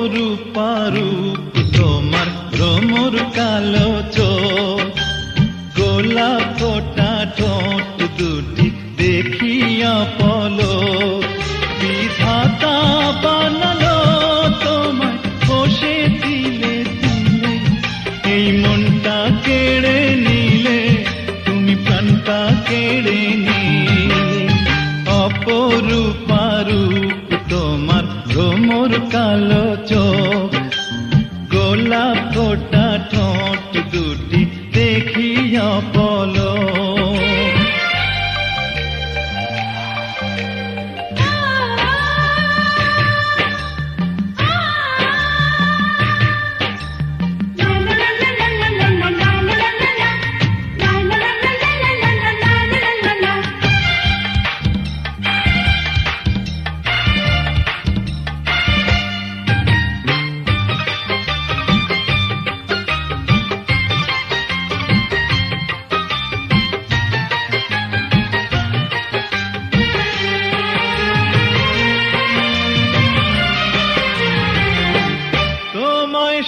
অপরূপারূপ তোমার ভ্রমর কালো চোখ, গোলাপ ফোটা ঠোঁট দুটি দেখিয়া পলক। বিধাতা বানালো তোমায় বসে তিলে তিলে, এই মনটা কেড়ে নিলে তুমি প্রাণটা কেড়ে নিলে। অপরূপারূপ তোমার ভ্রমর কালো চোখ, গোলাপ ফোটা ঠোঁট দুটি দেখিয়া পলক।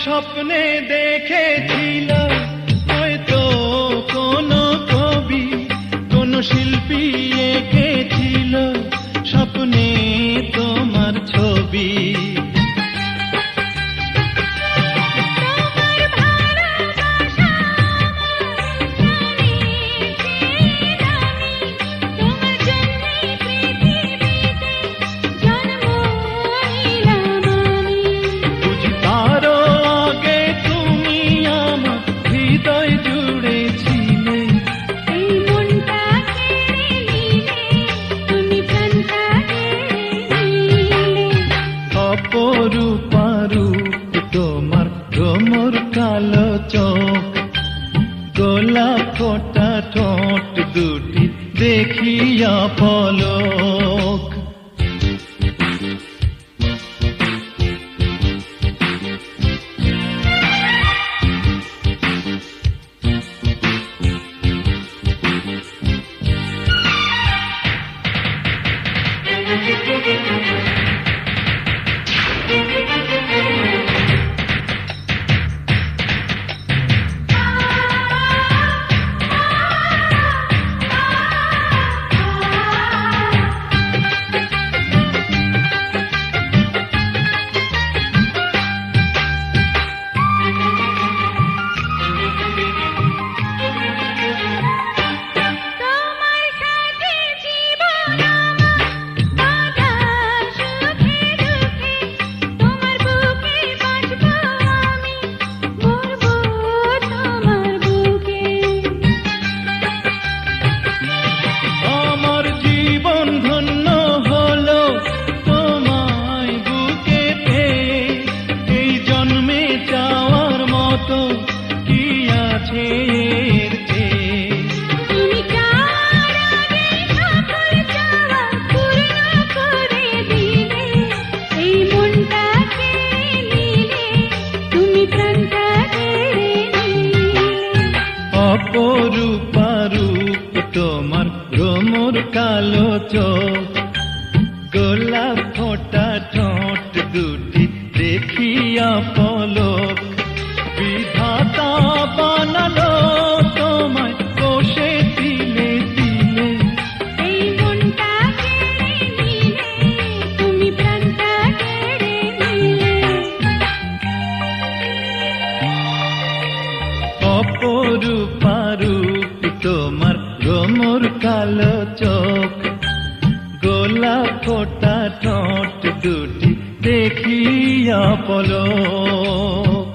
স্বপ্নে দেখেছিল হয়তো কোনো কবি, কোন শিল্পী এঁকেছিল স্বপ্নে তোমার ছবি। অপরূপারূপ তোমার ভ্রমর কালো চোখ, গোলাপ ফোটা ঠোঁট দুটি দেখিয়া পলক। অপরূপারূপ তোমার ভ্রমর কালো চোখ, গোলাপ ফোটা ঠোঁট দুটি দেখিয়া পলক। বিধাতা বানালো তোমায় বসে তিলে তিলে, এই মনটা কেড়ে নিলে তুমি প্রাণটা কেড়ে নিলে। অপরূপারূপ তোমার ভ্রমর কালো চোখ, গোলাপ ফোটা ঠোঁট দুটি দেখিয়া পলক।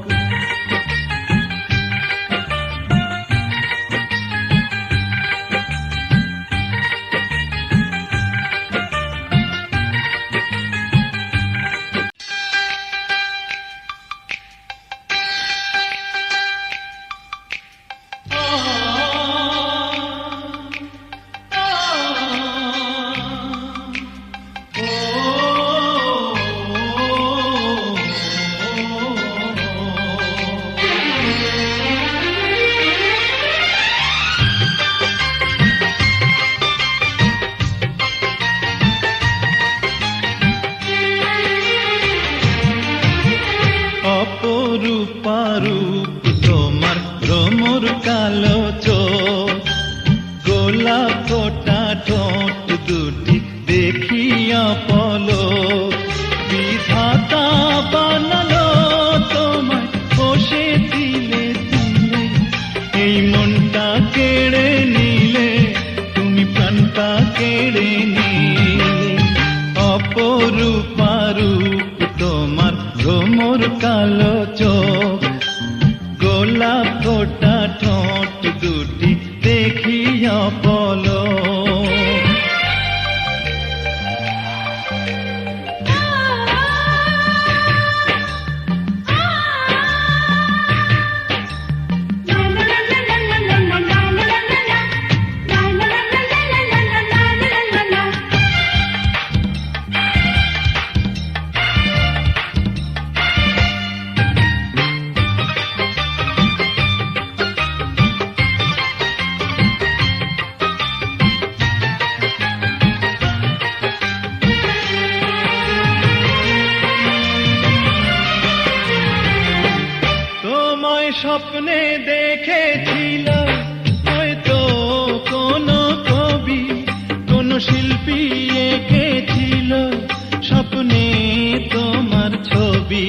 অপরূপারূপ তোমার ভ্রমর কালো চোখ, গোলাপ ফোটা ঠোঁট দুটি দেখিয়া পলক। বিধাতা বানালো তোমায় বসে তিলে তিলে, এই মনটা কেড়ে নিলে, তুমি প্রাণটা কেড়ে নিলে। অপরূপারূপ তোমার ভ্রমর কালো চোখ, গোলাপ ফোটা ঠোঁট দুটি দেখিয়া পলক। তোমায় স্বপ্নে দেখেছিল হয়তো কোনো কবি, কোনো শিল্পী এঁকেছিল স্বপ্নে তোমার ছবি।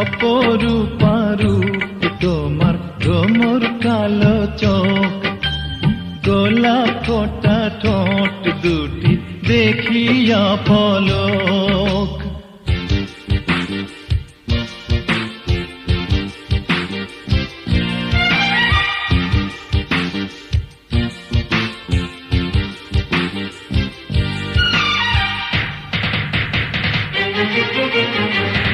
অপরূপারূপ তোমার ভ্রমর কালো চোখ, গোলাপ ফোটা ঠোঁট দুটি দেখিয়া পলক। Thank you.